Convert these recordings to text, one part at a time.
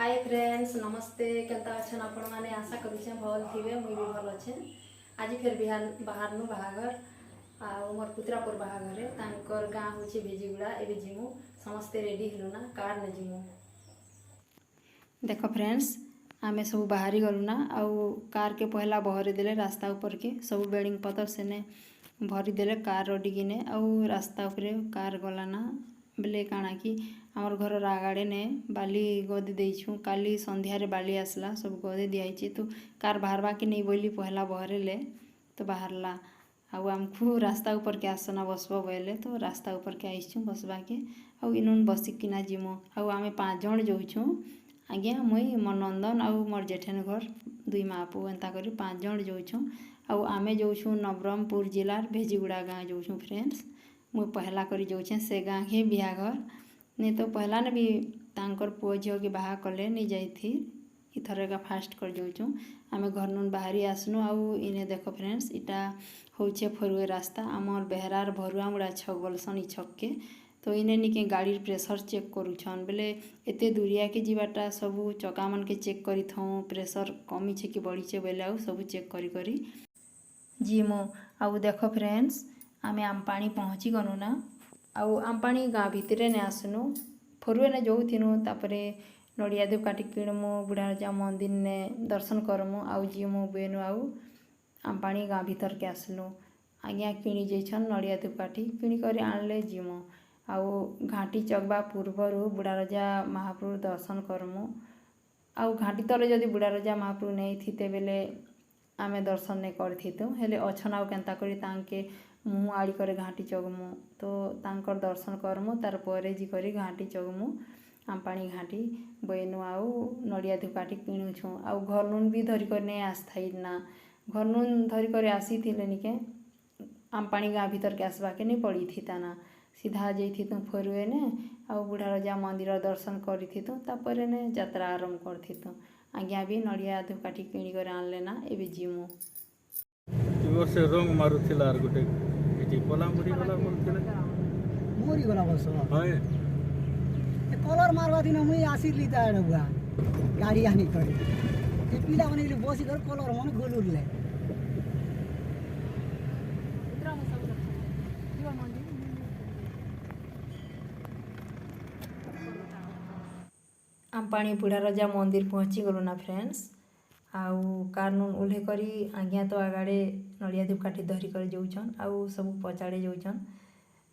Hi friends नमस्ते Kenta अच्छे आपण मैंने आशा करुचे भल थे मुई भी भल अच्छे। आज फिर बाहर बाहाघर आ मोर पुत्रापुर बाहाघर तांकर गाँ हूँ भेजीगुड़ा एवं जीमु समस्ते रेडी हेलु ना कार ने जीमु। देख फ्रेंड्स आमे सब बाहरी गलु ना आउ कार के पहला बहरी देले रास्ता ऊपर के सब बेडिंग पतर सेने भरी देले कार रडिकिने आउ रास्ता उपरे कार गला ना बेले काଣା कि आमर घर आगाड़े ने बाली गदी देइछु काली संध्यारे बाली आसला सब गदे दियाई तो कार बाहरवा कि नहीं बोली पहला बहरेले तो बाहरला आउ आमको रास्ता ऊपर के आसना बसब बोले तो रास्ता ऊपर के आईछु बसवा के आउ इनुन बसिकिना जीमु आउ आमे 5 जण जोइछु आज्ञा मुई मोर नंदन आउ मोर जेठन घर दुई मापू एंता करी 5 जण जोइछु आउ आमे जोइछु नवरंगपुर जिलार भेजीगुड़ा गाँ जोइछु फ्रेंड्स मुई पहला करी जोइछे से गाँ के बिहाघर नहीं तो पहला ने भी तांकर पुओ झील के बाहा कले नहीं जाई इथर का फास्ट कर जाऊँ आम घर नुन बाहरी आसनु आउ इने देख फ्रेंड्स इटा होचे फरुए रास्ता आमर बेहरार भरुआ मुड़ा छक बोलसन छक के तो इने निके गाड़ी प्रेशर चेक करुछन बेले एते दूरिया के जीवाटा सबू चका मन के चेक करी थऊँ प्रेशर कमी छे कि बढ़ी छे बेले आउ सब चेक करी करी जीमो आउ देख फ्रेंड्स आमे आमपानी पहुँची गनु ना आउ आमपानी गाँ भितर ने आसनु फरुए ने जोथिनु तापरे नड़िया धूप काटी किणमु बुढ़ा राजा मंदिर ने दर्शन करमु आउ जीमु बेनु आउ आमपानी गाँ भीतर के आसनु आज्ञा किणी जाइछन नड़िया धूप काटी किणी करी आणले जीमु आउ घाटी चकबा पूर्वरु बुढ़ा राजा महाप्रभु दर्शन करमु आउ घाटी तले जदि बुढ़ा राजा महाप्रभु नहीं थिते बेले आमे दर्शन नहीं करथितु हेले अछन आउ केंता करी तांके मुँह आड़ी करे घाटी चगमु तो तांकर दर्शन करमु तार परे जी करी घाटी चगमु आमपानी घाटी बयनु आउ नड़िया धुपाटी किणुछु आउ घर नुन भी धरी कर नहीं आस्थाई ना घर नुन धरी कर आसी थिले निके आमपानी गाँ भीतर के आसवा के नहीं पड़ी थी ताना सीधा जाई तू फरुए ने आउ बुढ़ा राजा मंदिर दर्शन करी थी तापर ने यात्रा आरंभ करती आज्ञा भी नड़िया धुपाटी किणी कर आणले ना एबे जीमु से रंग मारुथिला आर गोटे एटी पला मुड़ी वाला बोलथिले मोरी वाला बस हाय ए कलर मारवा दिन मुई आसी लिता हुआ गाड़ी आनी करे ए पीला बने बसी कर कलर मन गोलुरले आमपानी बुढ़ा राजा मंदिर पहुँची गलु ना फ्रेंड्स आउ कार नुन उल्हे करी आज्ञा तो आगाड़े नड़िया धूपकाठी धरी कर जाऊछन आउ सब पचाड़े जाऊछन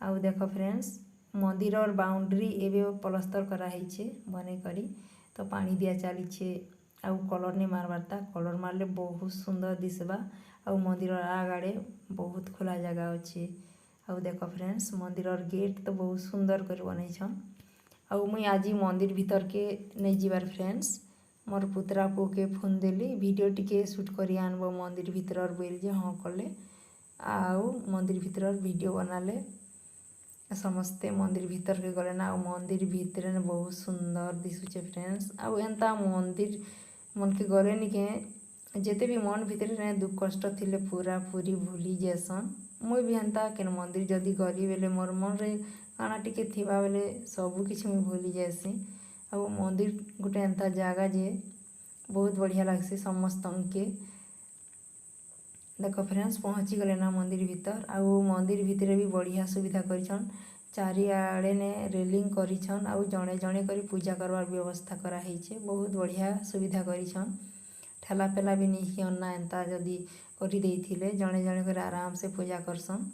आउ देख फ्रेंड्स मंदिर और बाउंड्री एवं पलस्तर कराई छे बने करी तो पानी दिया चली छे आउ कलर नहीं मारवारता कलर मारले बहुत सुंदर दिसबा आउ मंदिर आगाड़े बहुत खुला जगह अच्छे आउ देख फ्रेंड्स मंदिर और गेट तो बहुत सुंदर कर बनईछन आउ मुई आज मंदिर भीतर के नहीं जीवार फ्रेंड्स मोर पुत्रा पो के फोन देली वीडियो टिके शूट करी आनबो मंदिर भीतर और बोल जे हाँ कले आउ मंदिर भीतर वीडियो बनाले समस्ते मंदिर भीतर के गले ना मंदिर भीतर ने बहुत सुंदर दिशुचे फ्रेंड्स आउ एंता मंदिर मन के गले निके जेते भी मन भीतर ने दुख कष्ट थिले पूरा पूरी भूली जेसन मुई भी एंता केन मंदिर जदि गली बेले मोर मन रे काना टिके थिबा बेले सब किछि मुई भूली जासी आउ मंदिर गोटे एंता जगह जे बहुत बढ़िया लगसी समस्त के देख फ्रेंड्स पहुँची गले ना मंदिर भीतर आउ मंदिर भीतर भी बढ़िया सुविधा करिछन चारिआड़े ने रेलिंग करिछन आउ जणे जणे करी पूजा करवार व्यवस्था कराई छे बहुत बढ़िया सुविधा करिछन ठेला पेला भी नहीं अन्ना एंता जदि करी देइथिले जणे जणे कर आराम से पूजा करसन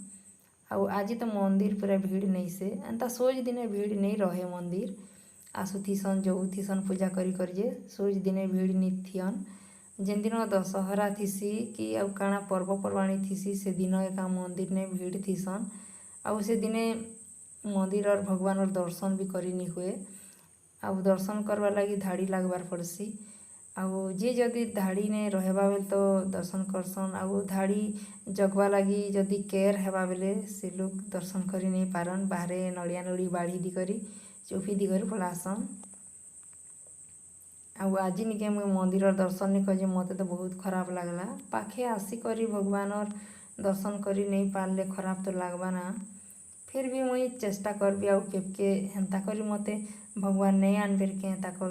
आउ आज तो मंदिर पूरा भीड़ नहीं से एंता सोच दिने भीड़ नहीं रहे मंदिर आसुथीसन जोउथीसन पूजा करी जे सोच दिने भीड़ नहीं थियन जेन दिन दशहरा थीसी कि आउ काଣା पर्वपर्वाणी थीसी से दिन एका मंदिर ने भीड़ थीसन आउ से दिने मंदिर और भगवान और दर्शन भी करी नहीं हुए आउ दर्शन करवा लगी धाड़ी लगवार पड़सी आउ जे जदि धाड़ी ने रहबा बेले तो दर्शन करसन आउ धाड़ी जगवा लगी जदि केयर हेबा बेले से लोग दर्शन करी नहीं पारन बाहरे नड़िया नड़ी बाड़ी दी करी चुपी दी करी पलासन आउ आज निके मुझे मंदिर दर्शन नहीं कजे मत तो बहुत खराब लगला पाखे आसी करी भगवान और दर्शन करी नहीं पारले खराब तो लगवा ना फिर भी मुई चेष्टा करबी आउ केबके हेन्ता करी मते भगवान नहीं आनबेर के ताकर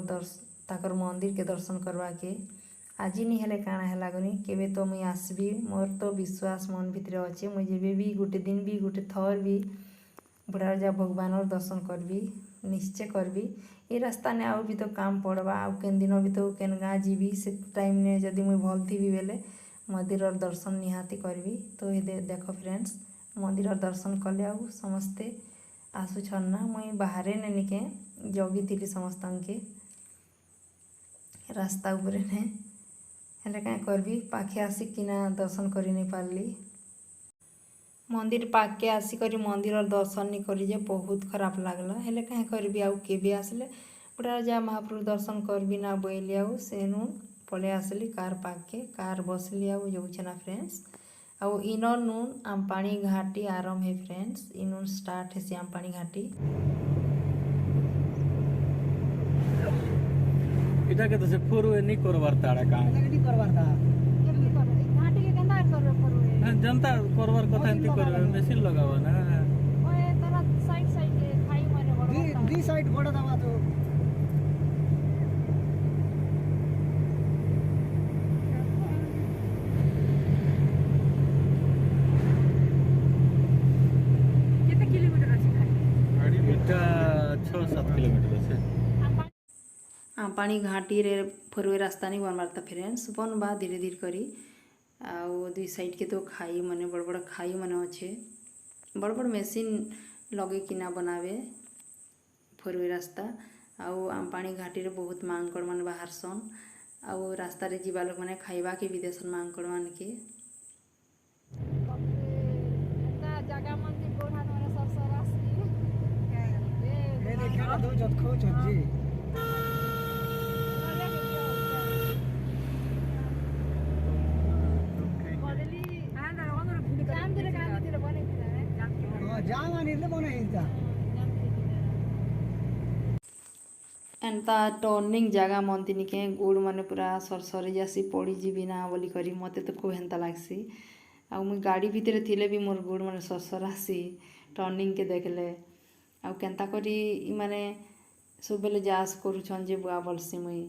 ताकर मंदिर के दर्शन करवा के आज नहीं हेले काଣା ହେଲା गनी केबे तो मुई आसबी मोर तो विश्वास मन भितर अच्छे मुई जेबे भी गोटे दिन भी गोटे थर भी बुढ़ा जा भगवान दर्शन करबी निश्चय करबी ये रास्ता ने आउ भी तो काम पड़वा आउ केन दिन भी तो केन गाँ जीवी से टाइम ने जदि मुई भल थी बेले मंदिर दर्शन निहाती करबी तो ये देख फ्रेंड्स मंदिर दर्शन कले आउ समस्ते आसुछन ना मुई बाहर ने निके जगी थी समस्त के रास्ता उपरे ने हेले क्या करबी पाखे आसिकिना दर्शन कर नहीं पारली मंदिर पाके आसिक मंदिर दर्शन नहीं करी जे बहुत खराब लगला हेले क्या करबी आउ केबे आसले पूरा जा महाप्रभु दर्शन करबी ना बोली आउ सेनु पले आसली कार पाके कार बसली आउ जाऊे ना फ्रेंड्स आउ इनर नून आमपाणी घाटी आरंभ है फ्रेंड्स इनून स्टार्ट है आमपाणी घाटी इटा के तो से फुरवे नहीं करवार ताड़ा का नहीं करवार था घाटी के केंदा करबे परवे जनता करवार कथा एंती करवे मशीन लगावा ना ओए तोरा साइड साइड के खाई मारे बड़ो दी साइड बड़ा दावा तो केते किलोमीटर अछि घाटी इटा 6-7 किलोमीटर আছে आमपाणी घाटी रे फरवे रास्ता नहीं बनवारता फ्रेंड्स बनवा धीरे धीरे करी आउ दुई साइड के तो खाई माने बड़ बड़ खाई माने अच्छे बड़ बड़ मेसीन लगे किना बनावे फरवे रास्ता आउ आमपाणी घाटी रे बहुत मांकड़ मान बाहरसन आउ रास्ता रे जीवा लोग माने खाइबा के विदेशन मांकड़ मान के एता जगह मंदिर गोढ़ा नरे सरसर आसी ये देखा दो जत खो जी एंता टर्निंग जगह मनती निके गोड़ माने पूरा सरसरी जासी पड़ी जीवी ना बोली करी मते तो खूब हेन्ता लागसी आउ मुई गाड़ी भितर थिले भी मोर गोड़ माने सरसर आसी टर्निंग के देखले आउ केन्ता करी माने सब बेले जास करूछन जे बुआ बोलसी मुई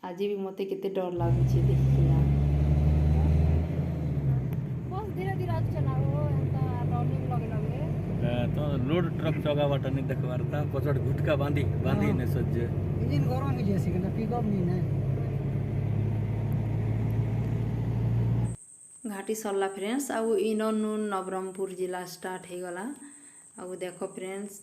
आज भी मते केते डर लागुची देखिना बस धीरे धीरे आज चलाओ एता टर्निंग लगे लगे तो लोड ट्रक जगाबाट नहीं देखबार था पछाड़ गुटका बांधी बांधी ने सज्जे इंजन गरम हो जैसे कि पिकअप नहीं ना घाटी सरला फ्रेंड्स आउ इनो नून नवरंगपुर जिला स्टार्ट हो गला आउ देखो फ्रेंड्स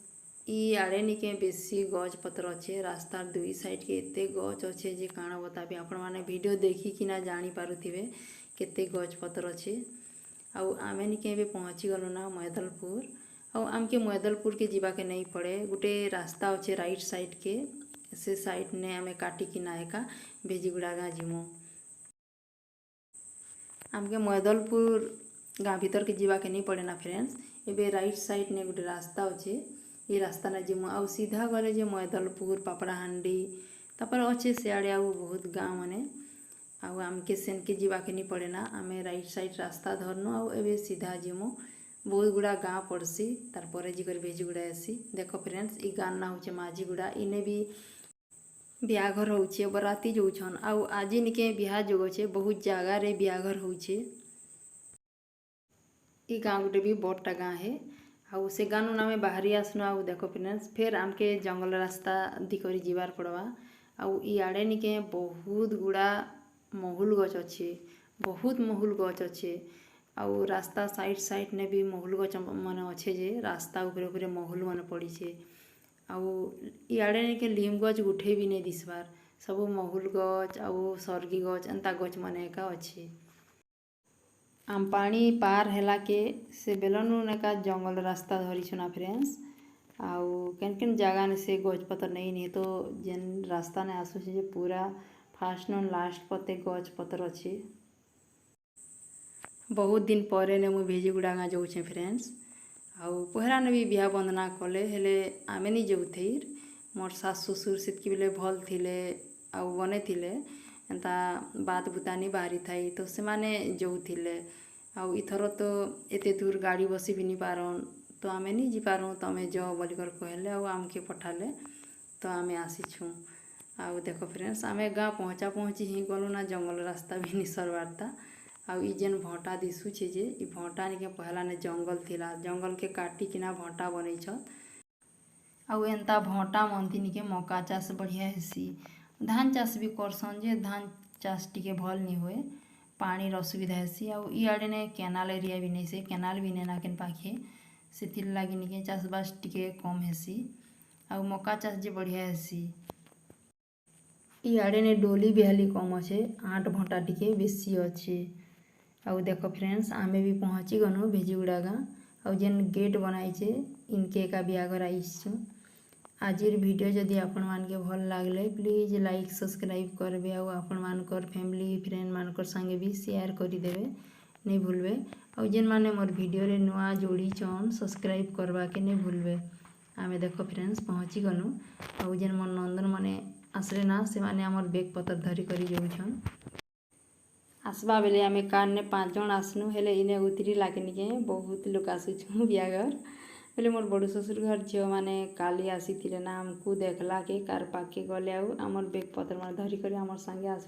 ई आड़े निके बेसी गज पत्र अच्छे रास्तार दुई साइड के एते गज अच्छे जे काଣା बताबी आपण माने वीडियो देखी कि ना जानी पारुथिबे केते गज पत्र अच्छे आउ आमे निके बे पहुंची गलो ना मैदलपुर आउ आमके मैदलपुर के जीवा के नहीं पड़े गोटे रास्ता अच्छे राइट साइड के से साइड ने आमे काटी कि ना एका भेजीगुड़ा गाँ जीमु आमके मैदलपुर गाँ भीतर के जीवा के नहीं पड़े ना फ्रेंड्स एबे राइट साइड ने गोटे रास्ता अच्छे ये रास्ता ना जीमु आउ सीधा गले जे मैदलपुर पापड़ाहांडी तापर अच्छे सियाड़े आउ बहुत गाँव माने आउ आमके सेन के जीवा के नहीं पड़े ना आमे राइट साइड रास्ता धरनु आउ एबे सीधा जीमु बहुत गुड़ा गाँ पड़सी तार परे जिकर भेजीगुड़ा आसी देखो फ्रेंड्स ई गाँ ना होचे माझीगुड़ा इने भी बियाघर होचे बराती जोछन आउ आज निके बिहा जोगछे बहुत जगह रे बियाघर होचे ई गाँ गोटे भी बड़टा गाँ है आउ से गाँव नामे बाहरी आसनु आउ देखो फ्रेंड्स फिर आमके जंगल रास्ता दिकरी जीवार पड़वा आउ ई आड़े निके बहुत गुड़ा महुल गछ अच्छे बहुत महुल गछ अच्छे आउ रास्ता साइड साइड ने भी महुल गछ माने अच्छे जे रास्ता ऊपर ऊपर महुल माने पड़ी छे आउ इआड़े निके लीम गछ गुठे भी नहीं दिसबार सब महुल गछ आउ सरगी गछ एंता गछ माने एका अच्छे आमपाणी पार हेला के से बेलनु नेका जंगल रास्ता धरी छुना फ्रेंड्स आउ केन केन जगह ने से गछ पतर नहीं तो जेन रास्ता ने आसु जे पूरा फास्ट न लास्ट पते गछ पतर अच्छे बहुत दिन पर ने मुझे भेजीगुड़ा गाँ जाऊे फ्रेंड्स आउ पहरा ने भी बिहा बंधना कले हेले आमे नहीं जाऊथेर मोर सास ससुर सेतकी बेले भल थिले आउ बने थिले एंता बात बुतानी बाहरी थाई तो से माने जाऊथिले आउ इथर तो एते दूर गाड़ी बसी भी नहीं पारन तो आमे नहीं जी पारूँ तो आमे जाओ बोलिकर कहले आउ आमके पठाले तो आमे आसीछू आउ देख फ्रेंड्स आम गाँ पहुँचा पहुँची ही गलु ना जंगल रास्ता भी नहीं सरवारता आउ ई जेन भंटा दिशुचे जे ई भंटा निके पहला ने जंगल थिला जंगल के काटी किना भंटा बनैछ आउ एंता भंटा मनती निके मका चाष बढ़िया हेसी धान चाष भी करसन जे धान चाष टिके भल नहीं हुए पानी असुविधा हेसी आउ इआड़े ने केनाल एरिया भी नहीं से केनाल भी नहीं केन पाखे से लगी निके चाषबास टिके कम हेसी आउ मका चाष जे बढ़िया हेसी इआड़े ने डोली बिहाली कम अच्छे 8 घंटा टिके बेसी अच्छे आउ देख फ्रेंड्स आमे भी पहुँची गनु भेजीगुड़ा गाँ आउ जेन गेट बनाइचे इनके का बियागर आईछु आजिर वीडियो जदि आपण मानके भल लागले प्लीज लाइक सब्सक्राइब करबे आउ आपण मानकर फैमिली फ्रेंड मानकर संगे भी शेयर करी देबे नहीं भूलबे आउ जेन माने मोर वीडियो रे नुआ जोड़ी चन सब्सक्राइब करबा के नहीं भूलबे आमे देखो फ्रेंड्स पहुँची गनु आउ जेन मोर नंदन माने आसले ना से माने हमर बैग पत्र धरी करी जाउछन आसबा बेले आमे कार ने 5 जन आसनु हेले इने उतरी लागनी के बहुत लोग आसुछु बियागर बेले मोर बड़ ससुर घर झील मैंने काली आसी ना आमको देखला के कार पाके गले आमर बैग पत्र धरिक आमर संगे आस